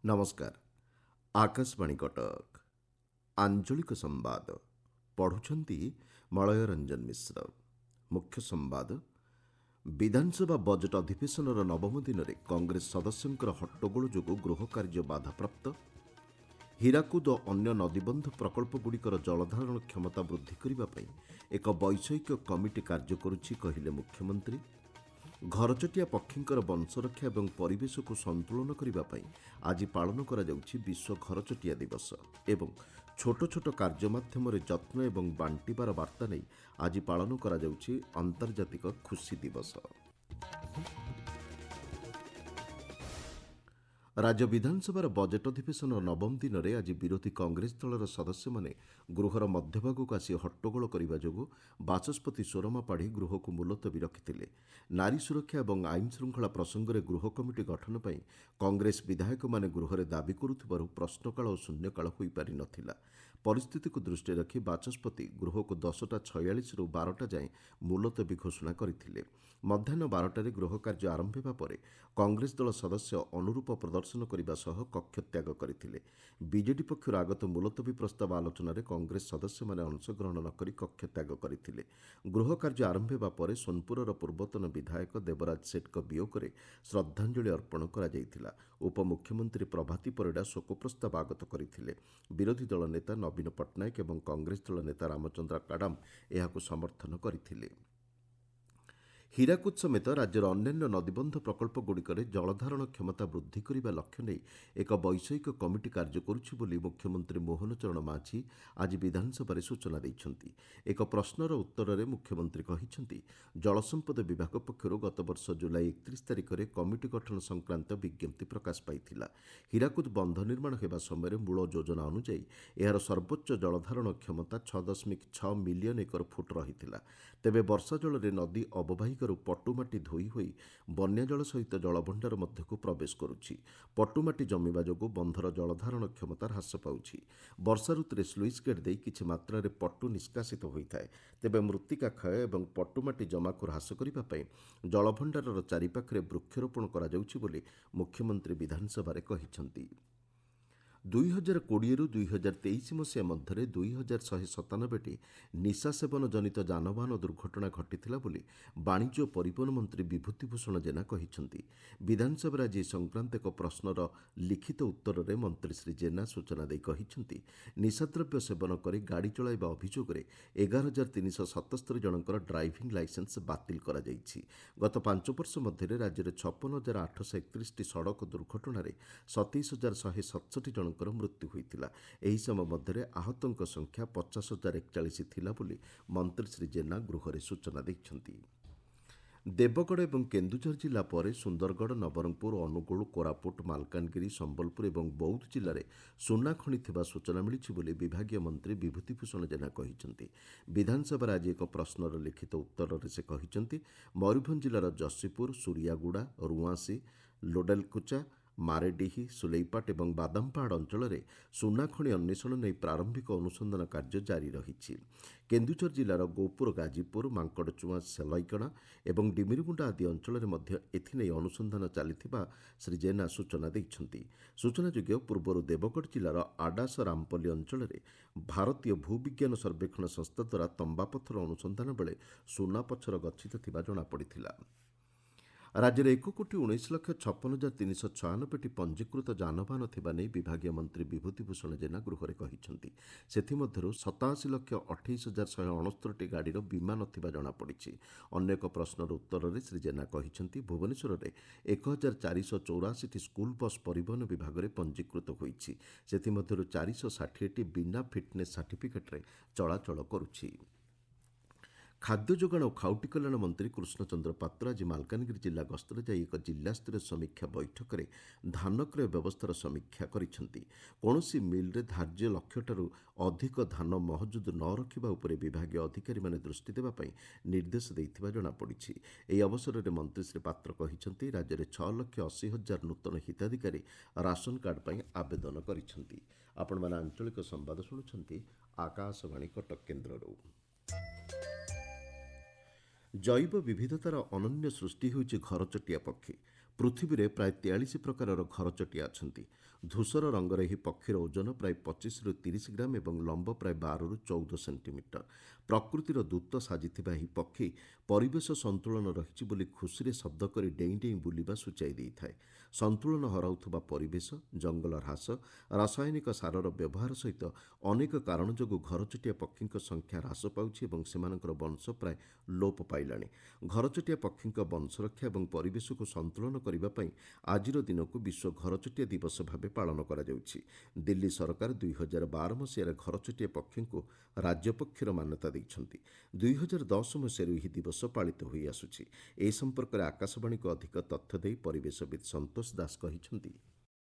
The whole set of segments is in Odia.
ନମସ୍କାର। ଆକାଶବାଣୀ କଟକ ଆଞ୍ଚଳିକ ସମ୍ବାଦ ପଢ଼ୁଛନ୍ତି ମଳୟ ରଞ୍ଜନ ମିଶ୍ର। ମୁଖ୍ୟ ସମ୍ବାଦ ବିଧାନସଭା ବଜେଟ୍ ଅଧିବେଶନର ନବମ ଦିନରେ କଂଗ୍ରେସ ସଦସ୍ୟଙ୍କର ହଟ୍ଟଗୋଳ ଯୋଗୁଁ ଗୃହ କାର୍ଯ୍ୟ ବାଧାପ୍ରାପ୍ତ। ହୀରାକୁଦ ଓ ଅନ୍ୟ ନଦୀବନ୍ଧ ପ୍ରକଳ୍ପଗୁଡ଼ିକର ଜଳଧାରଣ କ୍ଷମତା ବୃଦ୍ଧି କରିବା ପାଇଁ ଏକ ବୈଷୟିକ କମିଟି କାର୍ଯ୍ୟ କରୁଛି କହିଲେ ମୁଖ୍ୟମନ୍ତ୍ରୀ। ଘରଚଟିଆ ପକ୍ଷୀଙ୍କର ବଂଶରକ୍ଷା ଏବଂ ପରିବେଶକୁ ସନ୍ତୁଳନ କରିବା ପାଇଁ ଆଜି ପାଳନ କରାଯାଉଛି ବିଶ୍ୱ ଘରଚଟିଆ ଦିବସ ଏବଂ ଛୋଟ ଛୋଟ କାର୍ଯ୍ୟ ମାଧ୍ୟମରେ ଯତ୍ନ ଏବଂ ବାଣ୍ଟିବାର ବାର୍ତ୍ତା ନେଇ ଆଜି ପାଳନ କରାଯାଉଛି ଆନ୍ତର୍ଜାତିକ ଖୁସି ଦିବସ। ରାଜ୍ୟ ବିଧାନସଭାର ବଜେଟ୍ ଅଧିବେଶନ ନବମ ଦିନରେ ଆଜି ବିରୋଧୀ କଂଗ୍ରେସ ଦଳର ସଦସ୍ୟମାନେ ଗୃହର ମଧ୍ୟଭାଗକୁ ଆସି ହଟ୍ଟଗୋଳ କରିବା ଯୋଗୁଁ ବାଚସ୍ପତି ସ୍ୱରମା ପାଢ଼ୀ ଗୃହକୁ ମୁଲତବୀ ରଖିଥିଲେ। ନାରୀ ସୁରକ୍ଷା ଏବଂ ଆଇନ ଶୃଙ୍ଖଳା ପ୍ରସଙ୍ଗରେ ଗୃହ କମିଟି ଗଠନ ପାଇଁ କଂଗ୍ରେସ ବିଧାୟକମାନେ ଗୃହରେ ଦାବି କରୁଥିବାରୁ ପ୍ରଶ୍ନକାଳ ଓ ଶୂନ୍ୟକାଳ ହୋଇପାରି ନ ଥିଲା। ପରିସ୍ଥିତିକୁ ଦୃଷ୍ଟିରେ ରଖି ବାଚସ୍ପତି ଗୃହକୁ 10:46ରୁ 12ଟା ଯାଏଁ ମୁଲତବୀ ଘୋଷଣା କରିଥିଲେ। ମଧ୍ୟାହ୍ନ 12ଟାରେ ଗୃହ କାର୍ଯ୍ୟ ଆରମ୍ଭ ହେବା ପରେ କଂଗ୍ରେସ ଦଳ ସଦସ୍ୟ ଅନୁରୂପ ପ୍ରଦର୍ଶନ କରିବା ସହ କକ୍ଷତ୍ୟାଗ କରିଥିଲେ। ବିଜେଡି ପକ୍ଷରୁ ଆଗତ ମୁଲତବୀ ପ୍ରସ୍ତାବ ଆଲୋଚନାରେ କଂଗ୍ରେସ ସଦସ୍ୟମାନେ ଅଂଶଗ୍ରହଣ ନ କରି କକ୍ଷତ୍ୟାଗ କରିଥିଲେ। ଗୃହ କାର୍ଯ୍ୟ ଆରମ୍ଭ ହେବା ପରେ ସୋନପୁରର ପୂର୍ବତନ ବିଧାୟକ ଦେବରାଜ ସେଠଙ୍କ ବିୟୋଗରେ ଶ୍ରଦ୍ଧାଞ୍ଜଳି ଅର୍ପଣ କରାଯାଇଥିଲା। ଉପମୁଖ୍ୟମନ୍ତ୍ରୀ ପ୍ରଭାତୀ ପରିଡ଼ା ଶୋକ ପ୍ରସ୍ତାବ ଆଗତ କରିଥିଲେ। ବିରୋଧୀ ଦଳ ନେତା ନବୀନ ପଟ୍ଟନାୟକ ଏବଂ କଂଗ୍ରେସ ଦଳ ନେତା ରାମଚନ୍ଦ୍ର କାଡାମ ଏହାକୁ ସମର୍ଥନ କରିଥିଲେ। ହୀରାକୁଦ ସମେତ ରାଜ୍ୟର ଅନ୍ୟାନ୍ୟ ନଦୀବନ୍ଧ ପ୍ରକଳ୍ପଗୁଡ଼ିକରେ ଜଳଧାରଣ କ୍ଷମତା ବୃଦ୍ଧି କରିବା ଲକ୍ଷ୍ୟ ନେଇ ଏକ ବୈଷୟିକ କମିଟି କାର୍ଯ୍ୟ କରୁଛି ବୋଲି ମୁଖ୍ୟମନ୍ତ୍ରୀ ମୋହନ ଚରଣ ମାଝୀ ଆଜି ବିଧାନସଭାରେ ସୂଚନା ଦେଇଛନ୍ତି। ଏକ ପ୍ରଶ୍ନର ଉତ୍ତରରେ ମୁଖ୍ୟମନ୍ତ୍ରୀ କହିଛନ୍ତି, ଜଳସମ୍ପଦ ବିଭାଗ ପକ୍ଷରୁ ଗତବର୍ଷ ଜୁଲାଇ 31 ତାରିଖରେ କମିଟି ଗଠନ ସଂକ୍ରାନ୍ତ ବିଜ୍ଞପ୍ତି ପ୍ରକାଶ ପାଇଥିଲା। ହୀରାକୁଦ ବନ୍ଧ ନିର୍ମାଣ ହେବା ସମୟରେ ମୂଳ ଯୋଜନା ଅନୁଯାୟୀ ଏହାର ସର୍ବୋଚ୍ଚ ଜଳଧାରଣ କ୍ଷମତା 6.6 ମିଲିୟନ ଏକର ଫୁଟ ରହିଥିଲା। ତେବେ ବର୍ଷା ଜଳରେ ନଦୀ ଅବବାହିକାରୁ ପଟୁମାଟି ଧୋଇ ହୋଇ ବନ୍ୟାଜଳ ସହିତ ଜଳଭଣ୍ଡାର ମଧ୍ୟକୁ ପ୍ରବେଶ କରୁଛି। ପଟୁମାଟି ଜମିବା ଯୋଗୁଁ ବନ୍ଧର ଜଳଧାରଣ କ୍ଷମତା ହ୍ରାସ ପାଉଛି। ବର୍ଷା ଋତୁରେ ସ୍ଲୁଇସ୍ ଗେଟ୍ ଦେଇ କିଛି ମାତ୍ରାରେ ପଟୁ ନିଷ୍କାସିତ ହୋଇଥାଏ। ତେବେ ମୃତ୍ତିକା କ୍ଷୟ ଏବଂ ପଟୁମାଟି ଜମାକୁ ହ୍ରାସ କରିବା ପାଇଁ ଜଳଭଣ୍ଡାରର ଚାରିପାଖରେ ବୃକ୍ଷରୋପଣ କରାଯାଉଛି ବୋଲି ମୁଖ୍ୟମନ୍ତ୍ରୀ ବିଧାନସଭାରେ କହିଛନ୍ତି। 2020ରୁ 2023 ମସିହା ମଧ୍ୟରେ 2197ଟି ନିଶା ସେବନ ଜନିତ ଯାନବାହନ ଦୁର୍ଘଟଣା ଘଟିଥିଲା ବୋଲି ବାଣିଜ୍ୟ ଓ ପରିବହନ ମନ୍ତ୍ରୀ ବିଭୂତିଭୂଷଣ ଜେନା କହିଛନ୍ତି। ବିଧାନସଭାରେ ଆଜି ଏ ସଂକ୍ରାନ୍ତ ଏକ ପ୍ରଶ୍ନର ଲିଖିତ ଉତ୍ତରରେ ମନ୍ତ୍ରୀ ଶ୍ରୀ ଜେନା ସୂଚନା ଦେଇ କହିଛନ୍ତି, ନିଶାଦ୍ରବ୍ୟ ସେବନ କରି ଗାଡ଼ି ଚଳାଇବା ଅଭିଯୋଗରେ 11,377 ଜଣଙ୍କର ଡ୍ରାଇଭିଂ ଲାଇସେନ୍ସ ବାତିଲ କରାଯାଇଛି। ଗତ 5 ବର୍ଷ ମଧ୍ୟରେ ରାଜ୍ୟରେ 56,831ଟି ସଡ଼କ ଦୁର୍ଘଟଣାରେ 27,167 ଜଣଙ୍କର ମୃତ୍ୟୁ ହୋଇଥିଲା। ଏହି ସମୟ ମଧ୍ୟରେ ଆହତଙ୍କ ସଂଖ୍ୟା 50,041 ଥିଲା ବୋଲି ମନ୍ତ୍ରୀ ଶ୍ରୀ ଜେନା ଗୃହରେ ସୂଚନା ଦେଇଛନ୍ତି। ଦେବଗଡ଼ ଏବଂ କେନ୍ଦୁଝର ଜିଲ୍ଲା ପରେ ସୁନ୍ଦରଗଡ଼, ନବରଙ୍ଗପୁର, ଅନୁଗୁଳ, କୋରାପୁଟ, ମାଲକାନଗିରି, ସମ୍ବଲପୁର ଏବଂ ବୌଦ୍ଧ ଜିଲ୍ଲାରେ ସୁନା ଖଣି ଥିବା ସୂଚନା ମିଳିଛି ବୋଲି ବିଭାଗୀୟ ମନ୍ତ୍ରୀ ବିଭୂତିଭୂଷଣ ଜେନା କହିଛନ୍ତି। ବିଧାନସଭାରେ ଆଜି ଏକ ପ୍ରଶ୍ନର ଲିଖିତ ଉତ୍ତରରେ ସେ କହିଛନ୍ତି, ମୟୂରଭଞ୍ଜ ଜିଲ୍ଲାର ଯଶୀପୁର, ସୁରିଆଗୁଡ଼ା, ରୁଆଁସୀ, ଲୋଡେଲକୁଚା, ମାରେଡିହି, ସୁଲେଇପାଟ ଏବଂ ବାଦାମପାହାଡ଼ ଅଞ୍ଚଳରେ ସୁନା ଖଣି ଅନ୍ୱେଷଣ ନେଇ ପ୍ରାରମ୍ଭିକ ଅନୁସନ୍ଧାନ କାର୍ଯ୍ୟ ଜାରି ରହିଛି। କେନ୍ଦୁଝର ଜିଲ୍ଲାର ଗୋପୁର, ଗାଜିପୁର, ମାଙ୍କଡ଼ଚୁଆଁ, ସେଲଇକଣା ଏବଂ ଡିମିରିଗୁଣ୍ଡା ଆଦି ଅଞ୍ଚଳରେ ମଧ୍ୟ ଏଥିନେଇ ଅନୁସନ୍ଧାନ ଚାଲିଥିବା ଶ୍ରୀ ଜେନା ସୂଚନା ଦେଇଛନ୍ତି। ସୂଚନାଯୋଗ୍ୟ, ପୂର୍ବରୁ ଦେବଗଡ଼ ଜିଲ୍ଲାର ଆଡାସ ରାମପଲ୍ଲୀ ଅଞ୍ଚଳରେ ଭାରତୀୟ ଭୂବିଜ୍ଞାନ ସର୍ବେକ୍ଷଣ ସଂସ୍ଥା ଦ୍ୱାରା ତମ୍ବାପଥର ଅନୁସନ୍ଧାନ ବେଳେ ସୁନା ପଥର ଗଚ୍ଛିତ ଥିବା ଜଣାପଡ଼ିଥିଲା। ରାଜ୍ୟରେ 1,19,56,396ଟି ପଞ୍ଜୀକୃତ ଯାନବାହନ ଥିବା ନେଇ ବିଭାଗୀୟ ମନ୍ତ୍ରୀ ବିଭୂତିଭୂଷଣ ଜେନା ଗୃହରେ କହିଛନ୍ତି। ସେଥିମଧ୍ୟରୁ 87,28,169ଟି ଗାଡ଼ିର ବୀମା ନଥିବା ଜଣାପଡ଼ିଛି। ଅନ୍ୟ ଏକ ପ୍ରଶ୍ନର ଉତ୍ତରରେ ଶ୍ରୀ ଜେନା କହିଛନ୍ତି, ଭୁବନେଶ୍ୱରରେ 1,484ଟି ସ୍କୁଲ ବସ୍ ପରିବହନ ବିଭାଗରେ ପଞ୍ଜୀକୃତ ହୋଇଛି। ସେଥିମଧ୍ୟରୁ 460ଟି ବିନା ଫିଟ୍ନେସ୍ ସାର୍ଟିଫିକେଟ୍ରେ ଚଳାଚଳ କରୁଛି। ଖାଦ୍ୟ ଯୋଗାଣ ଓ ଖାଉଟି କଲ୍ୟାଣ ମନ୍ତ୍ରୀ କୃଷ୍ଣଚନ୍ଦ୍ର ପାତ୍ର ଆଜି ମାଲକାନଗିରି ଜିଲ୍ଲା ଗସ୍ତରେ ଯାଇ ଏକ ଜିଲ୍ଲାସ୍ତରୀୟ ସମୀକ୍ଷା ବୈଠକରେ ଧାନ କ୍ରୟ ବ୍ୟବସ୍ଥାର ସମୀକ୍ଷା କରିଛନ୍ତି। କୌଣସି ମିଲ୍ରେ ଧାର୍ଯ୍ୟ ଲକ୍ଷ୍ୟଠାରୁ ଅଧିକ ଧାନ ମହଜୁଦ ନ ରଖିବା ଉପରେ ବିଭାଗୀୟ ଅଧିକାରୀମାନେ ଦୃଷ୍ଟି ଦେବା ପାଇଁ ନିର୍ଦ୍ଦେଶ ଦେଇଥିବା ଜଣାପଡ଼ିଛି। ଏହି ଅବସରରେ ମନ୍ତ୍ରୀ ଶ୍ରୀ ପାତ୍ର କହିଛନ୍ତି, ରାଜ୍ୟରେ 6,80,000 ନୂତନ ହିତାଧିକାରୀ ରାସନ କାର୍ଡ ପାଇଁ ଆବେଦନ କରିଛନ୍ତି। ଆପଣମାନେ ଆଞ୍ଚଳିକ ସମ୍ବାଦ ଶୁଣୁଛନ୍ତି ଆକାଶବାଣୀ କଟକ କେନ୍ଦ୍ରରୁ। ଜୈବ ବିବିଧତାର ଅନନ୍ୟ ସୃଷ୍ଟି ହେଉଛି ଘରଚଟିଆ ପକ୍ଷୀ। ପୃଥିବୀରେ ପ୍ରାୟ 43 ପ୍ରକାରର ଘରଚଟିଆ ଅଛନ୍ତି। ଧୂସର ରଙ୍ଗର ଏହି ପକ୍ଷୀର ଓଜନ ପ୍ରାୟ 25ରୁ 30 ଗ୍ରାମ ଏବଂ ଲମ୍ବ ପ୍ରାୟ 12ରୁ 14 ସେଣ୍ଟିମିଟର। ପ୍ରକୃତିର ଦୂତ ସାଜିଥିବା ଏହି ପକ୍ଷୀ ପରିବେଶ ସନ୍ତୁଳନ ରହିଛି ବୋଲି ଖୁସିରେ ଶବ୍ଦ କରି ଡେଇଁ ଡେଇଁ ବୁଲିବା ସୂଚାଇ ଦେଇଥାଏ। ସନ୍ତୁଳନ ହରାଉଥିବା ପରିବେଶ, ଜଙ୍ଗଲ ହ୍ରାସ, ରାସାୟନିକ ସାରର ବ୍ୟବହାର ସହିତ ଅନେକ କାରଣ ଯୋଗୁଁ ଘରଚଟିଆ ପକ୍ଷୀଙ୍କ ସଂଖ୍ୟା ହ୍ରାସ ପାଉଛି ଏବଂ ସେମାନଙ୍କର ବଂଶ ପ୍ରାୟ ଲୋପ ପାଇଲାଣି। ଘରଚଟିଆ ପକ୍ଷୀଙ୍କ ବଂଶରକ୍ଷା ଏବଂ ପରିବେଶକୁ ସନ୍ତୁଳନ କରିବା ପାଇଁ ଆଜିର ଦିନକୁ ବିଶ୍ୱ ଘରଚଟିଆ ଦିବସ ଭାବେ ପାଳନ କରାଯାଉଛି। ଦିଲ୍ଲୀ ସରକାର 2012 ମସିହାରେ ଘରଚଟିଆ ପକ୍ଷୀଙ୍କୁ ରାଜ୍ୟ ପକ୍ଷୀର ମାନ୍ୟତା ଦେଇଛନ୍ତି। 2010 ମସିହାରୁ ଏହି ଦିବସ ପାଳିତ ହୋଇ ଆସୁଛି। ଏ ସମ୍ପର୍କରେ ଆକାଶବାଣୀକୁ ଅଧିକ ତଥ୍ୟ ଦେଇ ପରିବେଶବିତ୍ ସନ୍ତୋଷ ଦାସ କହିଛନ୍ତି।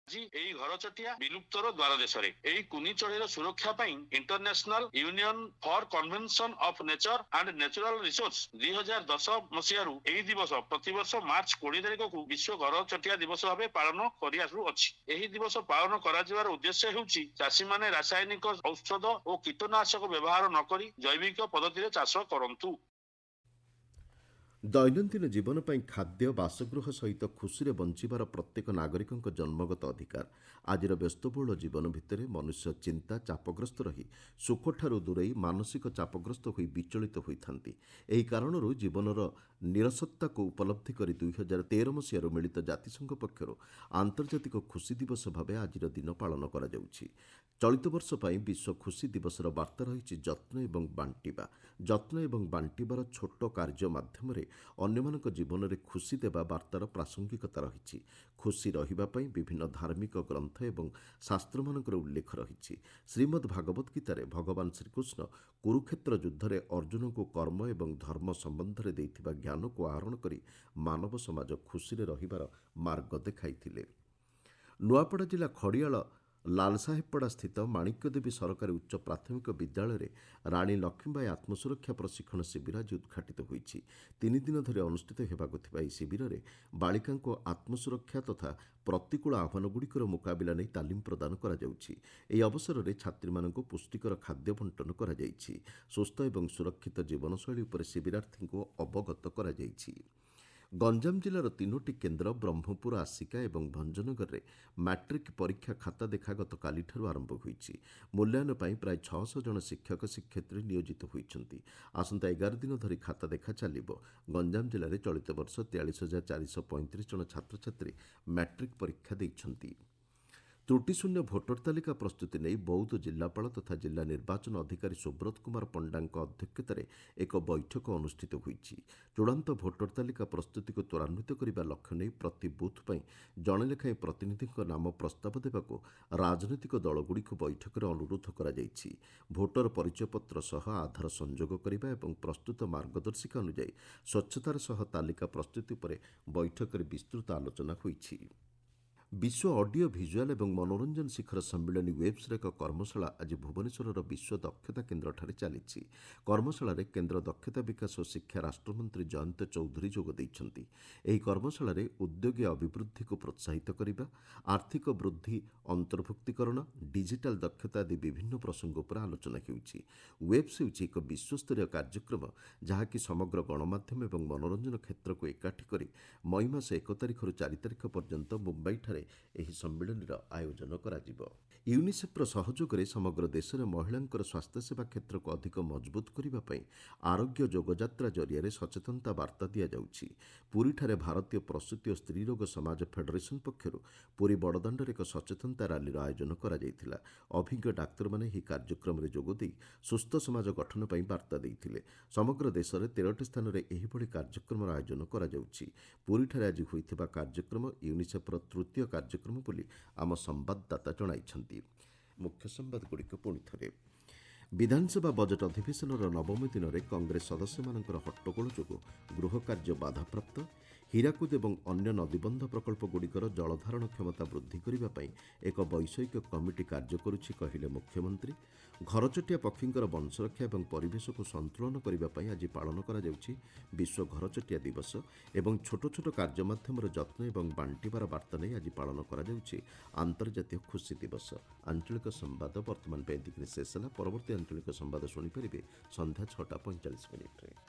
ଆଜି ଏହି ଘରଚଟିଆ ବିଲୁପ୍ତର ଦ୍ୱାର ଦେଶରେ। ଏହି କୁନି ଚଢ଼େଇର ସୁରକ୍ଷା ପାଇଁ international union for convention of nature and natural resource 2010 ମସିହାରୁ ଏହି ଦିବସ ପ୍ରତିବର୍ଷ ମାର୍ଚ୍ଚ 20 ତାରିଖକୁ ବିଶ୍ୱ ଘରଚଟିଆ ଦିବସ ଭାବେ ପାଳନ କରିଆସୁଅଛି। ଏହି ଦିବସ ପାଳନ କରାଯିବାର ଉଦ୍ଦେଶ୍ୟ ହେଉଛି ଚାଷୀମାନେ ରାସାୟନିକ ଔଷଧ ଓ କୀଟନାଶକ ବ୍ୟବହାର ନ କରି ଜୈବିକ ପଦ୍ଧତିରେ ଚାଷ କରନ୍ତୁ। ଦୈନନ୍ଦିନ ଜୀବନ ପାଇଁ ଖାଦ୍ୟ, ବାସଗୃହ ସହିତ ଖୁସିରେ ବଞ୍ଚିବାର ପ୍ରତ୍ୟେକ ନାଗରିକଙ୍କ ଜନ୍ମଗତ ଅଧିକାର। ଆଜିର ବ୍ୟସ୍ତବହୁଳ ଜୀବନ ଭିତରେ ମନୁଷ୍ୟ ଚିନ୍ତା, ଚାପଗ୍ରସ୍ତ ରହି ସୁଖଠାରୁ ଦୂରେଇ ମାନସିକ ଚାପଗ୍ରସ୍ତ ହୋଇ ବିଚଳିତ ହୋଇଥାନ୍ତି। ଏହି କାରଣରୁ ଜୀବନର ନିରସତ୍ତାକୁ ଉପଲବ୍ଧି କରି 2013 ମସିହାରୁ ମିଳିତ ଜାତିସଂଘ ପକ୍ଷରୁ ଆନ୍ତର୍ଜାତିକ ଖୁସି ଦିବସ ଭାବେ ଆଜିର ଦିନ ପାଳନ କରାଯାଉଛି। ଚଳିତ ବର୍ଷ ପାଇଁ ବିଶ୍ୱ ଖୁସି ଦିବସର ବାର୍ତ୍ତା ରହିଛି ଯତ୍ନ ଏବଂ ବାଣ୍ଟିବା। ଯତ୍ନ ଏବଂ ବାଣ୍ଟିବାର ଛୋଟ କାର୍ଯ୍ୟ ମାଧ୍ୟମରେ ଅନ୍ୟମାନଙ୍କ ଜୀବନରେ ଖୁସି ଦେବା ବାର୍ତ୍ତାର ପ୍ରାସଙ୍ଗିକତା ରହିଛି। ଖୁସି ରହିବା ପାଇଁ ବିଭିନ୍ନ ଧାର୍ମିକ ଗ୍ରନ୍ଥ ଏବଂ ଶାସ୍ତ୍ରମାନଙ୍କର ଉଲ୍ଲେଖ ରହିଛି। ଶ୍ରୀମଦ୍ ଭାଗବତ ଗୀତାରେ ଭଗବାନ ଶ୍ରୀକୃଷ୍ଣ କୁରୁକ୍ଷେତ୍ର ଯୁଦ୍ଧରେ ଅର୍ଜୁନଙ୍କୁ କର୍ମ ଏବଂ ଧର୍ମ ସମ୍ବନ୍ଧରେ ଦେଇଥିବା ଜ୍ଞାନକୁ ଆହରଣ କରି ମାନବ ସମାଜ ଖୁସିରେ ରହିବାର ମାର୍ଗ ଦେଖାଇଥିଲେ। ନୂଆପଡ଼ା ଜିଲ୍ଲା ଖଡ଼ିଆଳ ଲାଲସାହେବପଡ଼ା ସ୍ଥିତ ମାଣିକ୍ୟଦେବୀ ସରକାରୀ ଉଚ୍ଚ ପ୍ରାଥମିକ ବିଦ୍ୟାଳୟରେ ରାଣୀ ଲକ୍ଷ୍ମୀବାଇ ଆତ୍ମସୁରକ୍ଷା ପ୍ରଶିକ୍ଷଣ ଶିବିର ଆଜି ଉଦ୍ଘାଟିତ ହୋଇଛି। 3 ଦିନ ଧରି ଅନୁଷ୍ଠିତ ହେବାକୁ ଥିବା ଏହି ଶିବିରରେ ବାଳିକାଙ୍କୁ ଆତ୍ମସୁରକ୍ଷା ତଥା ପ୍ରତିକୂଳ ଆହ୍ୱାନଗୁଡ଼ିକର ମୁକାବିଲା ନେଇ ତାଲିମ ପ୍ରଦାନ କରାଯାଉଛି। ଏହି ଅବସରରେ ଛାତ୍ରୀମାନଙ୍କୁ ପୁଷ୍ଟିକର ଖାଦ୍ୟ ବଣ୍ଟନ କରାଯାଇଛି। ସୁସ୍ଥ ଏବଂ ସୁରକ୍ଷିତ ଜୀବନଶୈଳୀ ଉପରେ ଶିବିରାର୍ଥୀଙ୍କୁ ଅବଗତ କରାଯାଇଛି। ଗଞ୍ଜାମ ଜିଲ୍ଲାର 3ଟି କେନ୍ଦ୍ର ବ୍ରହ୍ମପୁର, ଆସିକା ଏବଂ ଭଞ୍ଜନଗରରେ ମାଟ୍ରିକ୍ ପରୀକ୍ଷା ଖାତା ଦେଖା ଗତକାଲିଠାରୁ ଆରମ୍ଭ ହୋଇଛି। ମୂଲ୍ୟାୟନ ପାଇଁ ପ୍ରାୟ 600 ଜଣ ଶିକ୍ଷକ ଶିକ୍ଷୟିତ୍ରୀ ନିୟୋଜିତ ହୋଇଛନ୍ତି। ଆସନ୍ତା 11 ଦିନ ଧରି ଖାତା ଦେଖା ଚାଲିବ। ଗଞ୍ଜାମ ଜିଲ୍ଲାରେ ଚଳିତ ବର୍ଷ 43,435 ଜଣ ଛାତ୍ରଛାତ୍ରୀ ମାଟ୍ରିକ୍ ପରୀକ୍ଷା ଦେଇଛନ୍ତି। ତ୍ରୁଟିଶୂନ୍ୟ ଭୋଟର ତାଲିକା ପ୍ରସ୍ତୁତି ନେଇ ବୌଦ୍ଧ ଜିଲ୍ଲାପାଳ ତଥା ଜିଲ୍ଲା ନିର୍ବାଚନ ଅଧିକାରୀ ସୁବ୍ରତ କୁମାର ପଣ୍ଡାଙ୍କ ଅଧ୍ୟକ୍ଷତାରେ ଏକ ବୈଠକ ଅନୁଷ୍ଠିତ ହୋଇଛି। ଚୂଡ଼ାନ୍ତ ଭୋଟର ତାଲିକା ପ୍ରସ୍ତୁତିକୁ ତ୍ୱରାନ୍ୱିତ କରିବା ଲକ୍ଷ୍ୟ ନେଇ ପ୍ରତି ବୁଥ୍ ପାଇଁ ଜଣେ ଲେଖାଏଁ ପ୍ରତିନିଧିଙ୍କ ନାମ ପ୍ରସ୍ତାବ ଦେବାକୁ ରାଜନୈତିକ ଦଳଗୁଡ଼ିକୁ ବୈଠକରେ ଅନୁରୋଧ କରାଯାଇଛି। ଭୋଟର ପରିଚୟପତ୍ର ସହ ଆଧାର ସଂଯୋଗ କରିବା ଏବଂ ପ୍ରସ୍ତୁତ ମାର୍ଗଦର୍ଶିକା ଅନୁଯାୟୀ ସ୍ୱଚ୍ଛତାର ସହ ତାଲିକା ପ୍ରସ୍ତୁତି ଉପରେ ବୈଠକରେ ବିସ୍ତୃତ ଆଲୋଚନା ହୋଇଛି। ବିଶ୍ୱ ଅଡିଓ ଭିଜୁଆଲ୍ ଏବଂ ମନୋରଞ୍ଜନ ଶିଖର ସମ୍ମିଳନୀ ୱେବ୍ସର ଏକ କର୍ମଶାଳା ଆଜି ଭୁବନେଶ୍ୱରର ବିଶ୍ୱ ଦକ୍ଷତା କେନ୍ଦ୍ରଠାରେ ଚାଲିଛି। କର୍ମଶାଳାରେ କେନ୍ଦ୍ର ଦକ୍ଷତା ବିକାଶ ଓ ଶିକ୍ଷା ରାଷ୍ଟ୍ରମନ୍ତ୍ରୀ ଜୟନ୍ତ ଚୌଧୁରୀ ଯୋଗ ଦେଇଛନ୍ତି। ଏହି କର୍ମଶାଳାରେ ଉଦ୍ୟୋଗୀ ଅଭିବୃଦ୍ଧିକୁ ପ୍ରୋତ୍ସାହିତ କରିବା, ଆର୍ଥିକ ବୃଦ୍ଧି ଅନ୍ତର୍ଭୁକ୍ତିକରଣ, ଡିଜିଟାଲ ଦକ୍ଷତା ଆଦି ବିଭିନ୍ନ ପ୍ରସଙ୍ଗ ଉପରେ ଆଲୋଚନା ହେଉଛି। ୱେବ୍ସ ହେଉଛି ଏକ ବିଶ୍ୱସ୍ତରୀୟ କାର୍ଯ୍ୟକ୍ରମ ଯାହାକି ସମଗ୍ର ଗଣମାଧ୍ୟମ ଏବଂ ମନୋରଞ୍ଜନ କ୍ଷେତ୍ରକୁ ଏକାଠି କରି ମଇ ମାସ 1 ତାରିଖରୁ 4 ତାରିଖ ପର୍ଯ୍ୟନ୍ତ ମୁମ୍ବାଇଠାରେ ଏହି ସମ୍ମିଳନୀର ଆୟୋଜନ କରାଯିବ। ୟୁନିସେଫ୍ର ସହଯୋଗରେ ସମଗ୍ର ଦେଶରେ ମହିଳାଙ୍କର ସ୍ୱାସ୍ଥ୍ୟସେବା କ୍ଷେତ୍ରକୁ ଅଧିକ ମଜବୁତ କରିବା ପାଇଁ ଆରୋଗ୍ୟ ଯୋଗଯାତ୍ରା ଜରିଆରେ ସଚେତନତା ବାର୍ତ୍ତା ଦିଆଯାଉଛି। ପୁରୀଠାରେ ଭାରତୀୟ ପ୍ରସୂତି ଓ ସ୍ତ୍ରୀରୋଗ ସମାଜ ଫେଡେରେସନ ପକ୍ଷରୁ ପୁରୀ ବଡ଼ଦାଣ୍ଡରେ ଏକ ସଚେତନତା ରାଲିର ଆୟୋଜନ କରାଯାଇଥିଲା। ଅଭିଜ୍ଞ ଡାକ୍ତରମାନେ ଏହି କାର୍ଯ୍ୟକ୍ରମରେ ଯୋଗଦେଇ ସୁସ୍ଥ ସମାଜ ଗଠନ ପାଇଁ ବାର୍ତ୍ତା ଦେଇଥିଲେ। ସମଗ୍ର ଦେଶରେ 13ଟି ସ୍ଥାନରେ ଏହିଭଳି କାର୍ଯ୍ୟକ୍ରମର ଆୟୋଜନ କରାଯାଉଛି। ପୁରୀଠାରେ ଆଜି ହୋଇଥିବା କାର୍ଯ୍ୟକ୍ରମ ୟୁନିସେଫ୍ର ତୃତୀୟ କାର୍ଯ୍ୟକ୍ରମ ବୋଲି ଆମ ସମ୍ବାଦଦାତା ଜଣାଇଛନ୍ତି। ମୁଖ୍ୟ ସମ୍ବାଦଗୁଡ଼ିକ ପୁଣିଥରେ। ବିଧାନସଭା ବଜେଟ୍ ଅଧିବେଶନର 9ମ ଦିନରେ କଂଗ୍ରେସ ସଦସ୍ୟମାନଙ୍କର ହଟ୍ଟଗୋଳ ଯୋଗୁଁ ଗୃହ କାର୍ଯ୍ୟ ବାଧାପ୍ରାପ୍ତ। ହୀରାକୁଦ ଏବଂ ଅନ୍ୟ ନଦୀବନ୍ଧ ପ୍ରକଳ୍ପଗୁଡ଼ିକର ଜଳଧାରଣ କ୍ଷମତା ବୃଦ୍ଧି କରିବା ପାଇଁ ଏକ ବୈଷୟିକ କମିଟି କାର୍ଯ୍ୟ କରୁଛି କହିଲେ ମୁଖ୍ୟମନ୍ତ୍ରୀ। ଘରଚଟିଆ ପକ୍ଷୀଙ୍କର ବଂଶରକ୍ଷା ଏବଂ ପରିବେଶକୁ ସନ୍ତୁଳନ କରିବା ପାଇଁ ଆଜି ପାଳନ କରାଯାଉଛି ବିଶ୍ୱ ଘରଚଟିଆ ଦିବସ ଏବଂ ଛୋଟ ଛୋଟ କାର୍ଯ୍ୟ ମାଧ୍ୟମରେ ଯତ୍ନ ଏବଂ ବାଣ୍ଟିବାର ବାର୍ତ୍ତା ନେଇ ଆଜି ପାଳନ କରାଯାଉଛି ଆନ୍ତର୍ଜାତୀୟ ଖୁସି ଦିବସ। ଆଞ୍ଚଳିକ ସମ୍ବାଦ ବର୍ତ୍ତମାନ ପାଇଁ ଏତିକିରେ ଶେଷ ହେଲା। ପରବର୍ତ୍ତୀ ଆଞ୍ଚଳିକ ସମ୍ବାଦ ଶୁଣିପାରିବେ ସନ୍ଧ୍ୟା 6:45